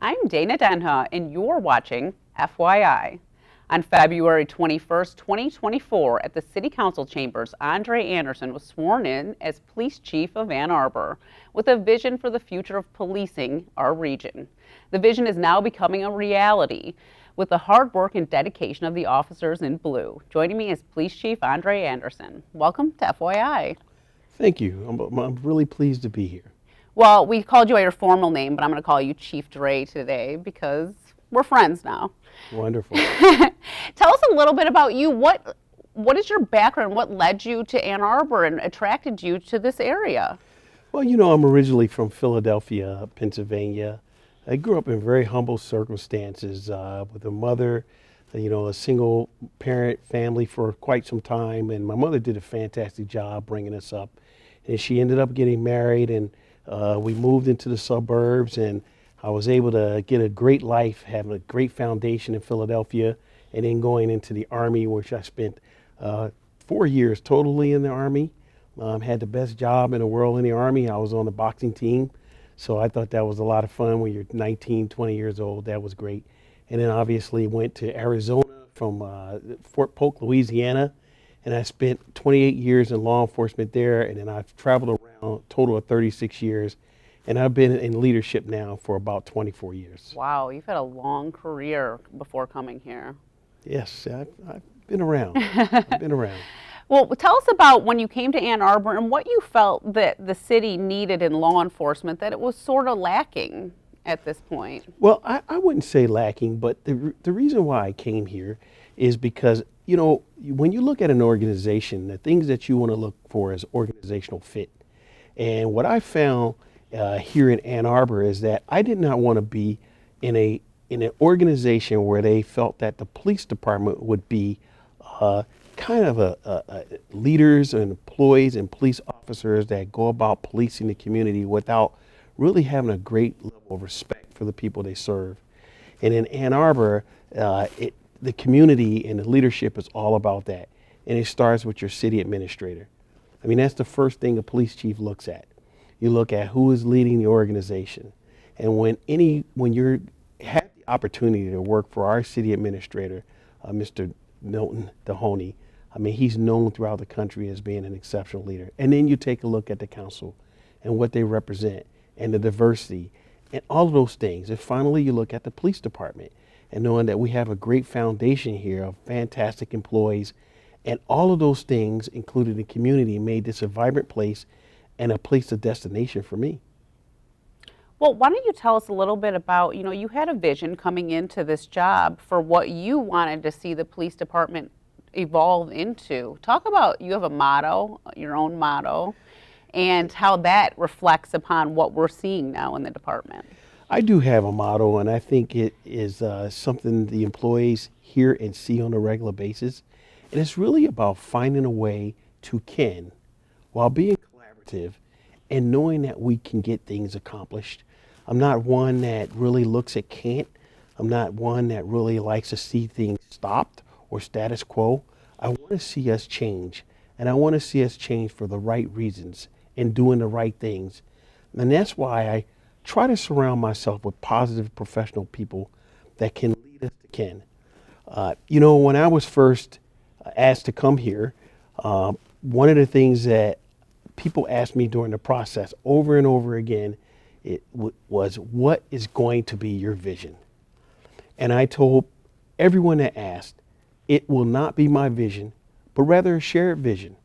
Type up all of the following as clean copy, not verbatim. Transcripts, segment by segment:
I'm Dana Denha, and you're watching FYI. On February 21st, 2024, at the City Council chambers, Andre Anderson was sworn in as Police Chief of Ann Arbor with a vision for the future of policing our region. The vision is now becoming a reality with the hard work and dedication of the officers in blue. Joining me is Police Chief Andre Anderson. Welcome to FYI. Thank you. I'm really pleased to be here. Well, we called you by your formal name, but I'm going to call you Chief Dre today because we're friends now. Wonderful. Tell us a little bit about you. What is your background? What led you to Ann Arbor and attracted you to this area? Well, I'm originally from Philadelphia, Pennsylvania. I grew up in very humble circumstances with a mother, a single parent family for quite some time. And my mother did a fantastic job bringing us up. And she ended up getting married, and we moved into the suburbs, and I was able to get a great life, having a great foundation in Philadelphia, and then going into the Army, which I spent 4 years totally in the Army. Had the best job in the world in the Army. I was on the boxing team, so I thought that was a lot of fun when you're 19, 20 years old. That was great. And then obviously went to Arizona from Fort Polk, Louisiana, and I spent 28 years in law enforcement there, and then I've traveled around a total of 36 years. And I've been in leadership now for about 24 years. Wow, you've had a long career before coming here. Yes, I've been around. I've been around. Well, tell us about when you came to Ann Arbor and what you felt that the city needed in law enforcement, that it was sort of lacking at this point. Well, I wouldn't say lacking, but the reason why I came here is because, when you look at an organization, the things that you want to look for is organizational fit. And what I found here in Ann Arbor is that I did not want to be in an organization where they felt that the police department would be kind of a leaders and employees and police officers that go about policing the community without really having a great level of respect for the people they serve. And in Ann Arbor, the community and the leadership is all about that. And it starts with your city administrator. I mean, that's the first thing a police chief looks at. You look at who is leading the organization. And when you have the opportunity to work for our city administrator, Mr. Milton Mahoney, I mean, he's known throughout the country as being an exceptional leader. And then you take a look at the council and what they represent and the diversity and all of those things. And finally, you look at the police department and knowing that we have a great foundation here of fantastic employees. And all of those things, including the community, made this a vibrant place and a place of destination for me. Well, why don't you tell us a little bit about, you had a vision coming into this job for what you wanted to see the police department evolve into. Talk about, you have a motto, your own motto, and how that reflects upon what we're seeing now in the department. I do have a motto, and I think it is something the employees hear and see on a regular basis. And it's really about finding a way to kin while being collaborative and knowing that we can get things accomplished. I'm not one that really looks at can't. I'm not one that really likes to see things stopped or status quo. I want to see us change, and I want to see us change for the right reasons and doing the right things. And that's why I try to surround myself with positive professional people that can lead us to kin. When I was first asked to come here, one of the things that people asked me during the process over and over again was, what is going to be your vision? And I told everyone that asked, it will not be my vision, but rather a shared vision.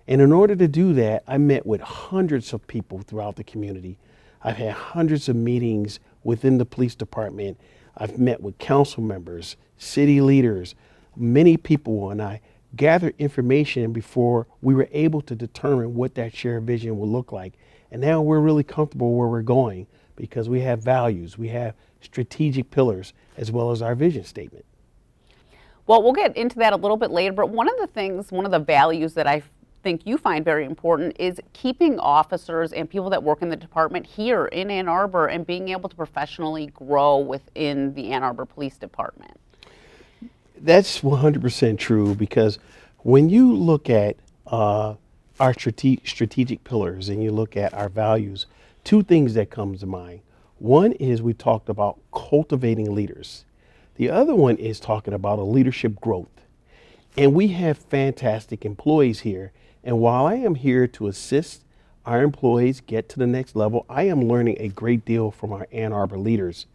And in order to do that, I met with hundreds of people throughout the community. I've had hundreds of meetings within the police department. I've met with council members, city leaders, many people, and I gathered information before we were able to determine what that shared vision will look like. And now we're really comfortable where we're going because we have values, we have strategic pillars, as well as our vision statement. Well, we'll get into that a little bit later, but one of the values that I think you find very important is keeping officers and people that work in the department here in Ann Arbor and being able to professionally grow within the Ann Arbor Police Department. That's 100% true, because when you look at our strategic pillars and you look at our values, two things that comes to mind. One is we talked about cultivating leaders. The other one is talking about a leadership growth. And we have fantastic employees here. And while I am here to assist our employees get to the next level, I am learning a great deal from our Ann Arbor leaders.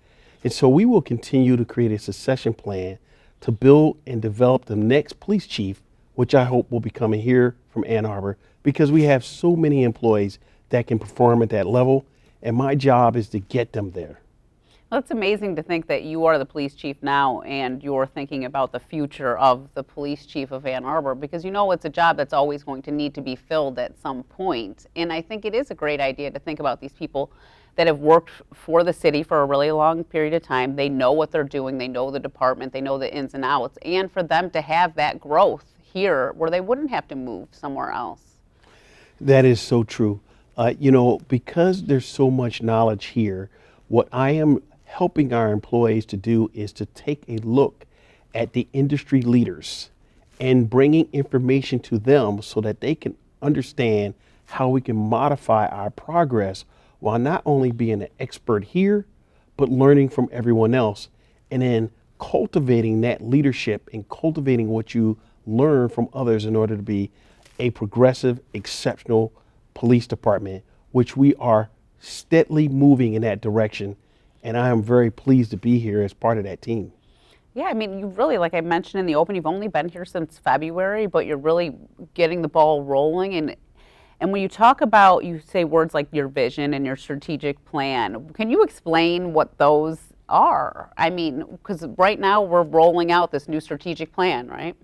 And so we will continue to create a succession plan to build and develop the next police chief, which I hope will be coming here from Ann Arbor, because we have so many employees that can perform at that level. And my job is to get them there. Well, it's amazing to think that you are the police chief now and you're thinking about the future of the police chief of Ann Arbor, because you know it's a job that's always going to need to be filled at some point. And I think it is a great idea to think about these people that have worked for the city for a really long period of time. They know what they're doing, they know the department, they know the ins and outs, and for them to have that growth here where they wouldn't have to move somewhere else. That is so true. Because there's so much knowledge here, what I am helping our employees to do is to take a look at the industry leaders and bringing information to them so that they can understand how we can modify our progress while not only being an expert here, but learning from everyone else, and then cultivating that leadership and cultivating what you learn from others in order to be a progressive, exceptional police department, which we are steadily moving in that direction. And I am very pleased to be here as part of that team. Yeah, I mean, you really, like I mentioned in the open, you've only been here since February, but you're really getting the ball rolling. And when you talk about, you say words like your vision and your strategic plan. Can you explain what those are? I mean, because right now we're rolling out this new strategic plan, right?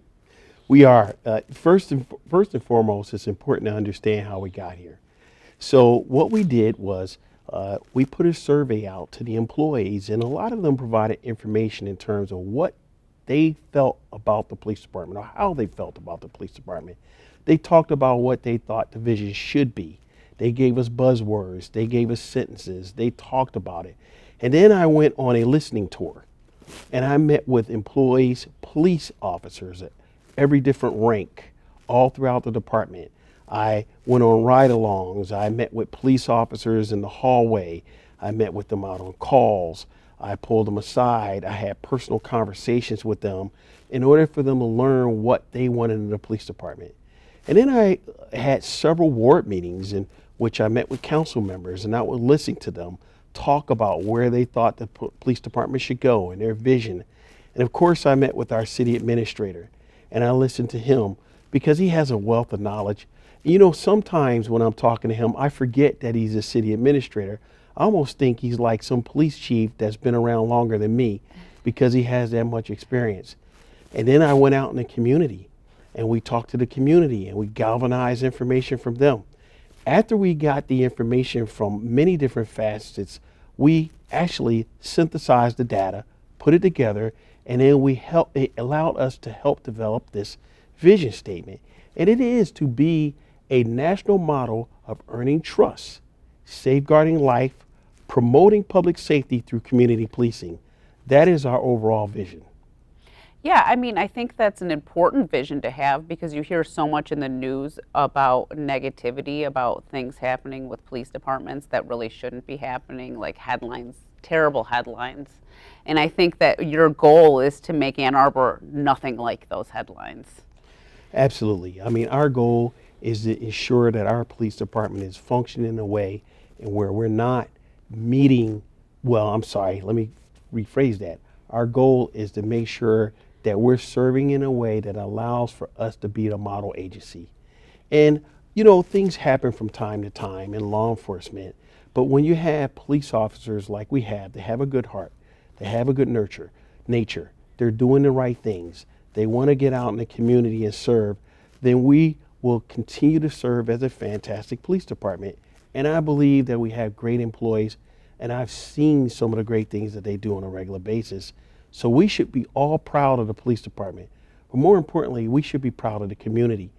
We are. First and foremost, it's important to understand how we got here. So what we did was we put a survey out to the employees, and a lot of them provided information in terms of what they felt about the police department or how they felt about the police department. They talked about what they thought the vision should be. They gave us buzzwords. They gave us sentences. They talked about it. And then I went on a listening tour, and I met with employees, police officers at every different rank all throughout the department. I went on ride-alongs. I met with police officers in the hallway. I met with them out on calls. I pulled them aside. I had personal conversations with them in order for them to learn what they wanted in the police department. And then I had several ward meetings in which I met with council members, and I would listen to them talk about where they thought the police department should go and their vision. And of course, I met with our city administrator, and I listened to him because he has a wealth of knowledge. Sometimes when I'm talking to him, I forget that he's a city administrator. I almost think he's like some police chief that's been around longer than me because he has that much experience. And then I went out in the community and we talked to the community and we galvanized information from them. After we got the information from many different facets, we actually synthesized the data, put it together, and then it allowed us to help develop this vision statement. And it is to be a national model of earning trust, safeguarding life, promoting public safety through community policing. That is our overall vision. Yeah, I mean, I think that's an important vision to have because you hear so much in the news about negativity, about things happening with police departments that really shouldn't be happening, like headlines, terrible headlines. And I think that your goal is to make Ann Arbor nothing like those headlines. Absolutely. I mean, our goal is to ensure that our police department is functioning in a way and where we're not meeting, let me rephrase that. Our goal is to make sure that we're serving in a way that allows for us to be the model agency. And, things happen from time to time in law enforcement, but when you have police officers like we have, they have a good heart, they have a good nature, they're doing the right things, they want to get out in the community and serve, then we will continue to serve as a fantastic police department. And I believe that we have great employees, and I've seen some of the great things that they do on a regular basis. So we should be all proud of the police department. But more importantly, we should be proud of the community.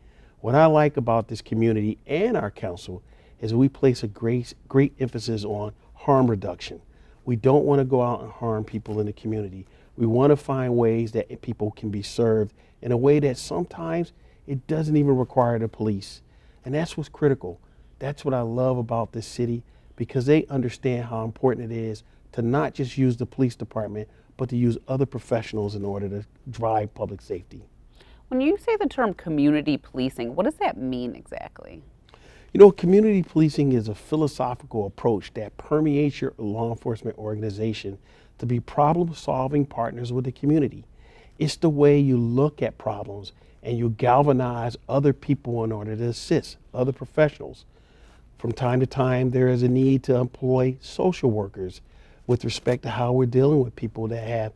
What I like about this community and our council is we place a great emphasis on harm reduction. We don't want to go out and harm people in the community. We want to find ways that people can be served in a way that sometimes it doesn't even require the police. And that's what's critical. That's what I love about this city, because they understand how important it is to not just use the police department, but to use other professionals in order to drive public safety. When you say the term community policing, what does that mean exactly? You know, community policing is a philosophical approach that permeates your law enforcement organization to be problem-solving partners with the community. It's the way you look at problems and you galvanize other people in order to assist other professionals. From time to time, there is a need to employ social workers with respect to how we're dealing with people that have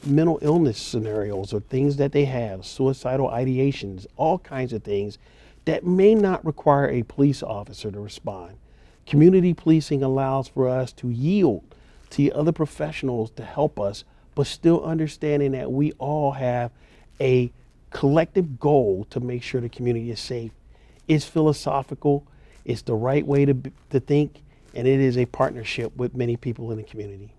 mental illness scenarios or things that they have, suicidal ideations, all kinds of things that may not require a police officer to respond. Community policing allows for us to yield to other professionals to help us, but still understanding that we all have a collective goal to make sure the community is safe. It's philosophical, it's the right way to think, and it is a partnership with many people in the community.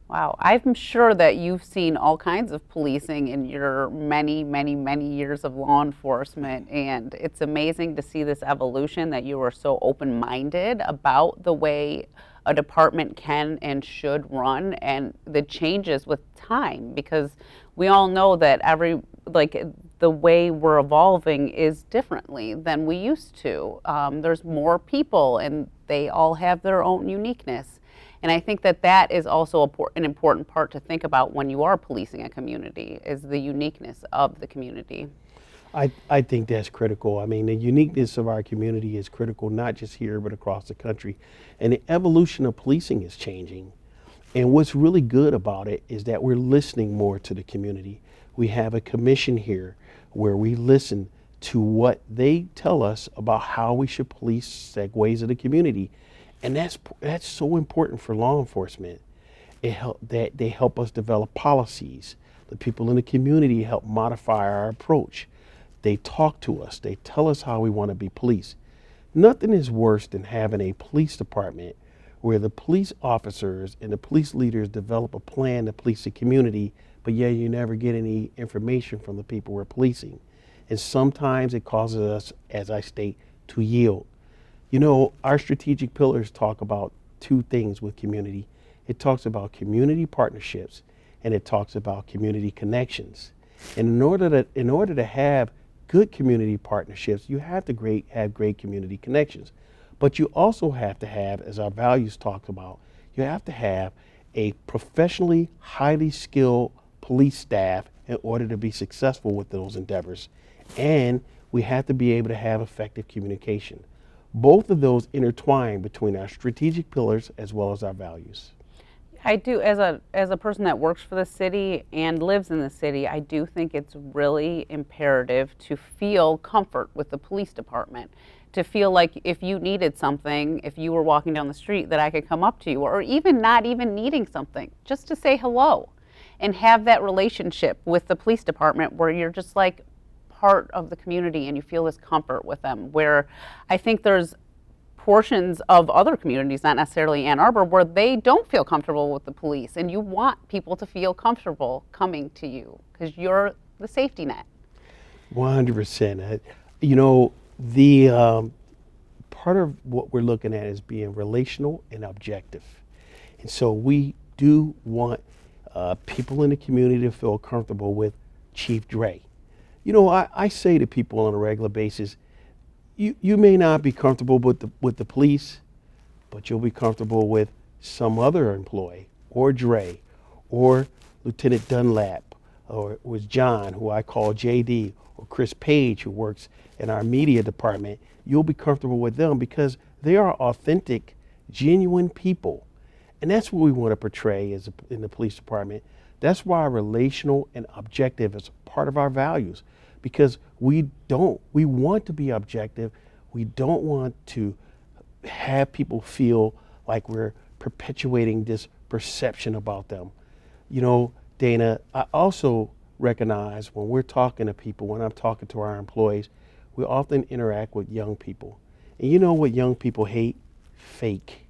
Wow, I'm sure that you've seen all kinds of policing in your many, many, many years of law enforcement, and it's amazing to see this evolution that you are so open-minded about the way a department can and should run and the changes with time, because we all know that the way we're evolving is differently than we used to. There's more people and they all have their own uniqueness. And I think that that is also an important part to think about when you are policing a community, is the uniqueness of the community. I think that's critical. I mean, the uniqueness of our community is critical, not just here, but across the country. And the evolution of policing is changing. And what's really good about it is that we're listening more to the community. We have a commission here where we listen to what they tell us about how we should police segues of the community. And that's so important for law enforcement. That they help us develop policies. The people in the community help modify our approach. They talk to us. They tell us how we want to be policed. Nothing is worse than having a police department where the police officers and the police leaders develop a plan to police the community, but yet you never get any information from the people we're policing. And sometimes it causes us, as I state, to yield. You know, our strategic pillars talk about two things with community. It talks about community partnerships and it talks about community connections. And in order to have good community partnerships, you have to have great community connections. But you also have to have, as our values talk about, you have to have a professionally highly skilled police staff in order to be successful with those endeavors. And we have to be able to have effective communication. Both of those intertwine between our strategic pillars as well as our values. I do, as a person that works for the city and lives in the city, I do think it's really imperative to feel comfort with the police department, to feel like if you needed something, if you were walking down the street, that I could come up to you, or even not even needing something, just to say hello and have that relationship with the police department where you're just like part of the community and you feel this comfort with them, where I think there's portions of other communities, not necessarily Ann Arbor, where they don't feel comfortable with the police, and you want people to feel comfortable coming to you because you're the safety net. 100%. You know, the part of what we're looking at is being relational and objective. And so we do want people in the community to feel comfortable with Chief Dre. You know, I say to people on a regular basis, you may not be comfortable with the police, but you'll be comfortable with some other employee, or Dre, or Lieutenant Dunlap, or it was John, who I call JD, or Chris Page, who works in our media department. You'll be comfortable with them because they are authentic, genuine people. And that's what we want to portray in the police department. That's why relational and objective is part of our values, because we want to be objective. We don't want to have people feel like we're perpetuating this perception about them. You know, Dana, I also recognize when we're talking to people, when I'm talking to our employees, we often interact with young people. And you know what young people hate? Fake.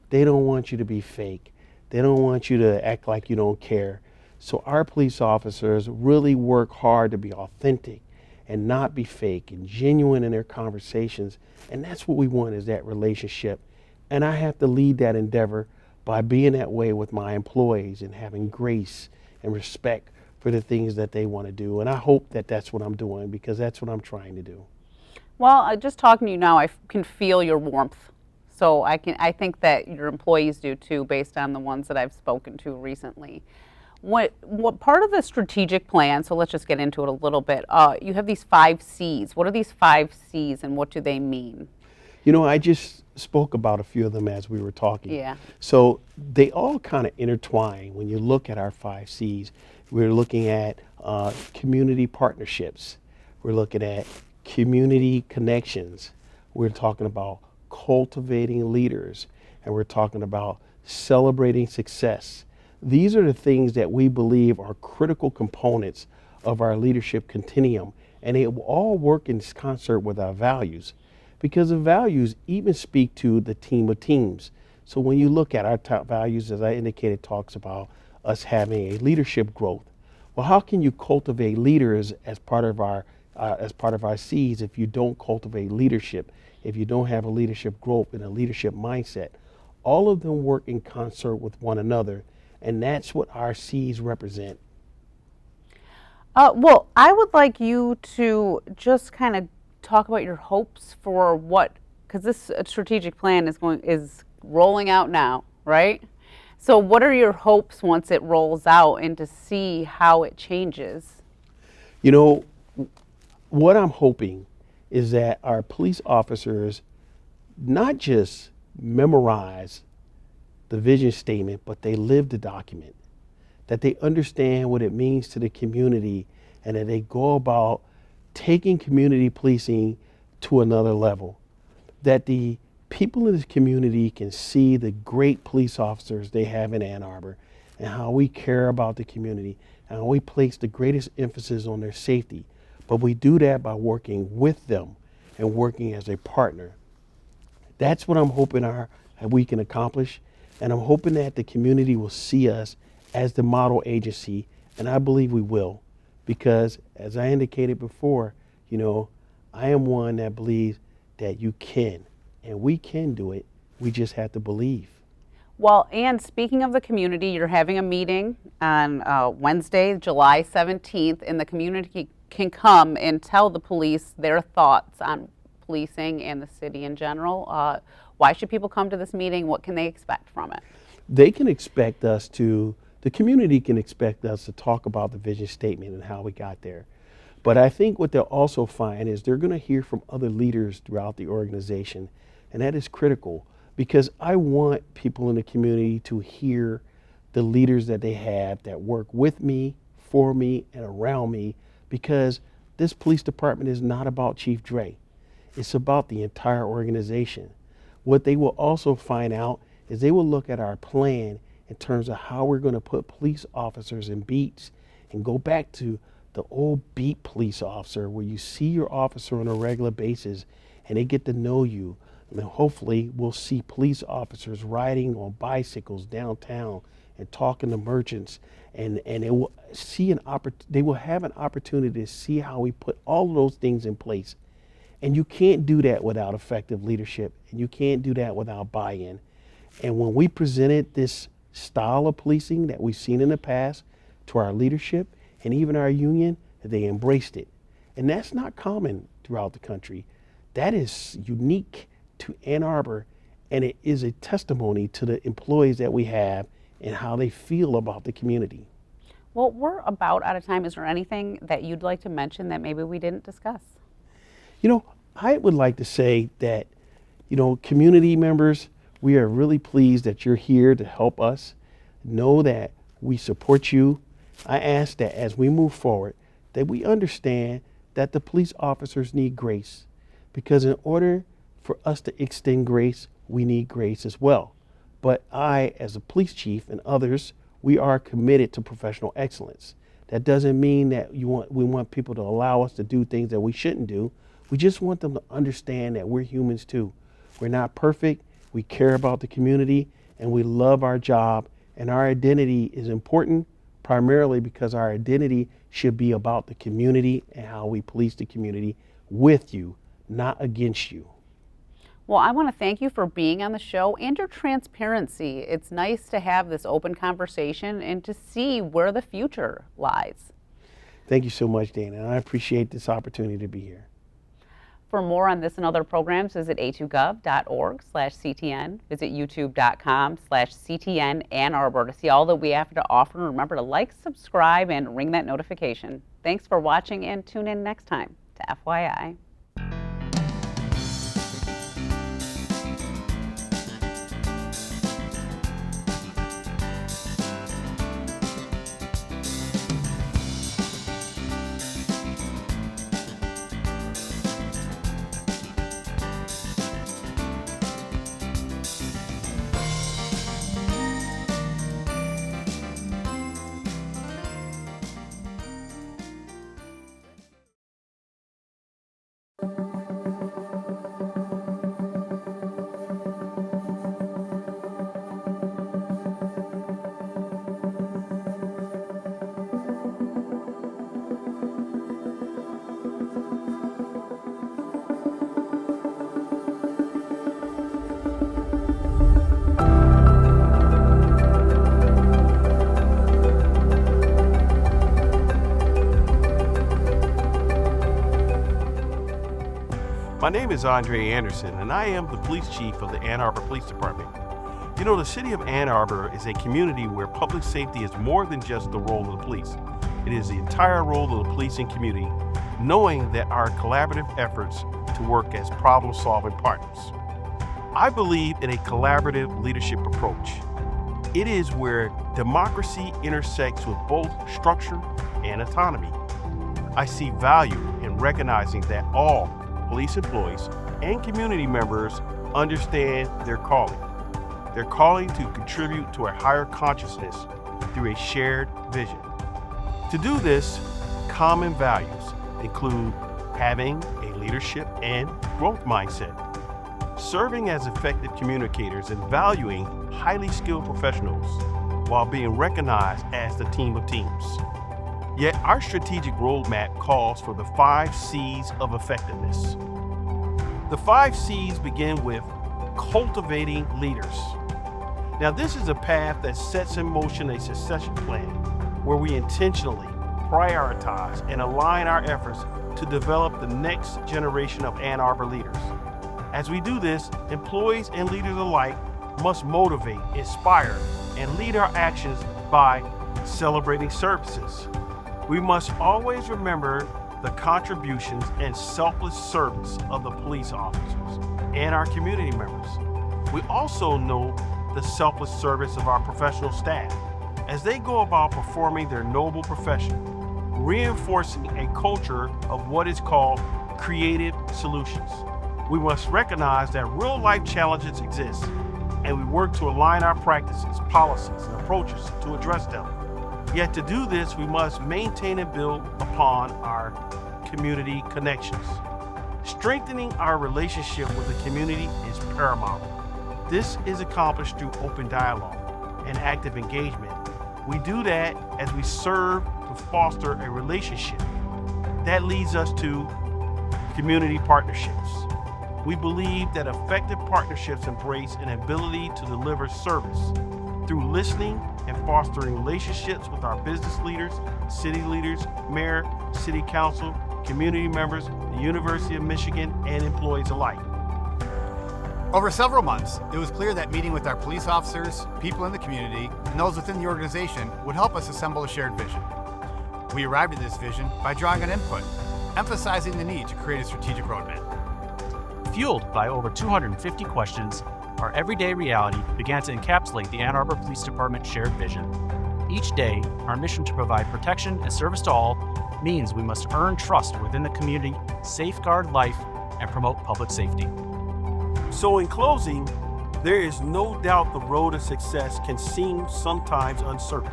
They don't want you to be fake. They don't want you to act like you don't care. So our police officers really work hard to be authentic and not be fake and genuine in their conversations. And that's what we want, is that relationship. And I have to lead that endeavor by being that way with my employees and having grace and respect for the things that they want to do. And I hope that that's what I'm doing, because that's what I'm trying to do. Well, just talking to you now, I can feel your warmth. So I think that your employees do too, based on the ones that I've spoken to recently. What part of the strategic plan, so let's just get into it a little bit. You have these 5 C's. What are these 5 C's and what do they mean? I just spoke about a few of them as we were talking. Yeah. So they all kind of intertwine when you look at our 5 C's. We're looking at community partnerships. We're looking at community connections. We're talking about cultivating leaders, and we're talking about celebrating success. These are the things that we believe are critical components of our leadership continuum, and they will all work in concert with our values, because the values even speak to the team of teams. So when you look at our top values, as I indicated, talks about us having a leadership growth. Well, how can you cultivate leaders as part of our C's if you don't cultivate leadership, if you don't have a leadership growth and a leadership mindset? All of them work in concert with one another, and that's what our C's represent. Well, I would like you to just kind of talk about your hopes for because this strategic plan is rolling out now, right? So what are your hopes once it rolls out, and to see how it changes? What I'm hoping is that our police officers not just memorize the vision statement, but they live the document, that they understand what it means to the community, and that they go about taking community policing to another level, that the people in this community can see the great police officers they have in Ann Arbor, and how we care about the community, and how we place the greatest emphasis on their safety. But we do that by working with them and working as a partner. That's what I'm hoping that we can accomplish. And I'm hoping that the community will see us as the model agency, and I believe we will, because as I indicated before, I am one that believes that you can, and we can do it. We just have to believe. Well, and speaking of the community, you're having a meeting on Wednesday, July 17th, and the community can come and tell the police their thoughts on policing and the city in general. Why should people come to this meeting? What can they expect from it? The community can expect us to talk about the vision statement and how we got there. But I think what they'll also find is they're going to hear from other leaders throughout the organization, and that is critical, because I want people in the community to hear the leaders that they have that work with me, for me, and around me, because this police department is not about Chief Dre. It's about the entire organization. What they will also find out is they will look at our plan in terms of how we're going to put police officers in beats, and go back to the old beat police officer, where you see your officer on a regular basis and they get to know you. And then hopefully we'll see police officers riding on bicycles downtown and talking to merchants, and they will have an opportunity to see how we put all of those things in place. And you can't do that without effective leadership, and you can't do that without buy-in. And when we presented this style of policing that we've seen in the past to our leadership and even our union, they embraced it. And that's not common throughout the country. That is unique to Ann Arbor, and it is a testimony to the employees that we have and how they feel about the community. Well, we're about out of time. Is there anything that you'd like to mention that maybe we didn't discuss? I would like to say that, community members, we are really pleased that you're here to help us. Know that we support you. I ask that as we move forward, that we understand that the police officers need grace, because in order for us to extend grace, we need grace as well. But I, as a police chief, and others, we are committed to professional excellence. That doesn't mean that we want people to allow us to do things that we shouldn't do. We just want them to understand that we're humans too. We're not perfect. We care about the community, and we love our job, and our identity is important, primarily because our identity should be about the community and how we police the community with you, not against you. Well, I want to thank you for being on the show and your transparency. It's nice to have this open conversation and to see where the future lies. Thank you so much, Dana, and I appreciate this opportunity to be here. For more on this and other programs, visit a2gov.org/CTN. Visit youtube.com/CTN Ann Arbor to see all that we have to offer. And remember to like, subscribe, and ring that notification. Thanks for watching and tune in next time to FYI. My name is Andre Anderson, and I am the police chief of the Ann Arbor Police Department. You know, the city of Ann Arbor is a community where public safety is more than just the role of the police. It is the entire role of the policing community, knowing that our collaborative efforts to work as problem-solving partners. I believe in a collaborative leadership approach. It is where democracy intersects with both structure and autonomy. I see value in recognizing that all police employees and community members understand their calling. Their calling to contribute to a higher consciousness through a shared vision. To do this, common values include having a leadership and growth mindset, serving as effective communicators and valuing highly skilled professionals while being recognized as the team of teams. Yet our strategic roadmap calls for the 5 C's of effectiveness. The 5 C's begin with cultivating leaders. Now, this is a path that sets in motion a succession plan where we intentionally prioritize and align our efforts to develop the next generation of Ann Arbor leaders. As we do this, employees and leaders alike must motivate, inspire, and lead our actions by celebrating services. We must always remember the contributions and selfless service of the police officers and our community members. We also know the selfless service of our professional staff as they go about performing their noble profession, reinforcing a culture of what is called creative solutions. We must recognize that real-life challenges exist, and we work to align our practices, policies, and approaches to address them. Yet to do this, we must maintain and build upon our community connections. Strengthening our relationship with the community is paramount. This is accomplished through open dialogue and active engagement. We do that as we serve to foster a relationship. That leads us to community partnerships. We believe that effective partnerships embrace an ability to deliver service through listening and fostering relationships with our business leaders, city leaders, mayor, city council, community members, the University of Michigan, and employees alike. Over several months, it was clear that meeting with our police officers, people in the community, and those within the organization would help us assemble a shared vision. We arrived at this vision by drawing on input, emphasizing the need to create a strategic roadmap. Fueled by over 250 questions, our everyday reality began to encapsulate the Ann Arbor Police Department shared vision. Each day, our mission to provide protection and service to all means we must earn trust within the community, safeguard life, and promote public safety. So in closing, there is no doubt the road to success can seem sometimes uncertain,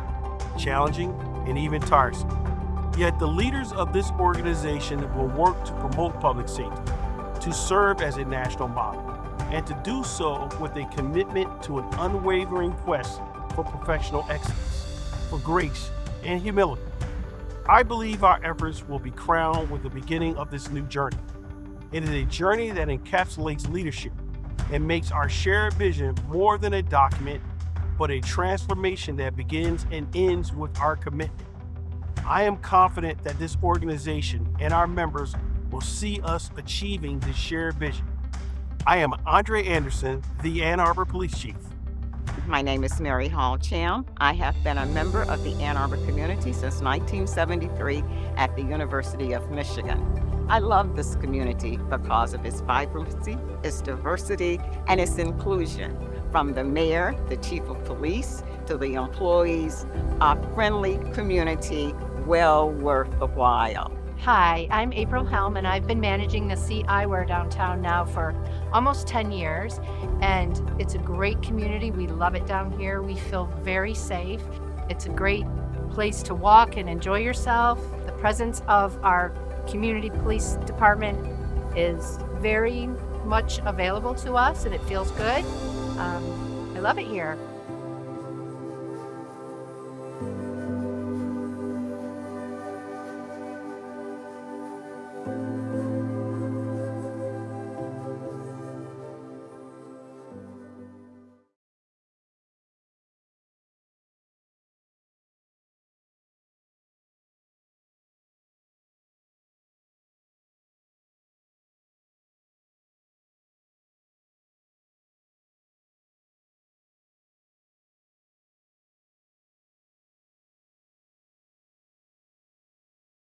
challenging, and even tiresome. Yet the leaders of this organization will work to promote public safety, to serve as a national model, and to do so with a commitment to an unwavering quest for professional excellence, for grace and humility. I believe our efforts will be crowned with the beginning of this new journey. It is a journey that encapsulates leadership, and makes our shared vision more than a document, but a transformation that begins and ends with our commitment. I am confident that this organization and our members will see us achieving this shared vision. I am Andre Anderson, the Ann Arbor Police Chief. My name is Mary Hall Cham. I have been a member of the Ann Arbor community since 1973 at the University of Michigan. I love this community because of its vibrancy, its diversity, and its inclusion. From the mayor, the chief of police, to the employees, a friendly community well worth the while. Hi, I'm April Helm, and I've been managing the Sea Eyewear downtown now for almost 10 years, and it's a great community. We love it down here. We feel very safe. It's a great place to walk and enjoy yourself. The presence of our community police department is very much available to us, and it feels good. I love it here.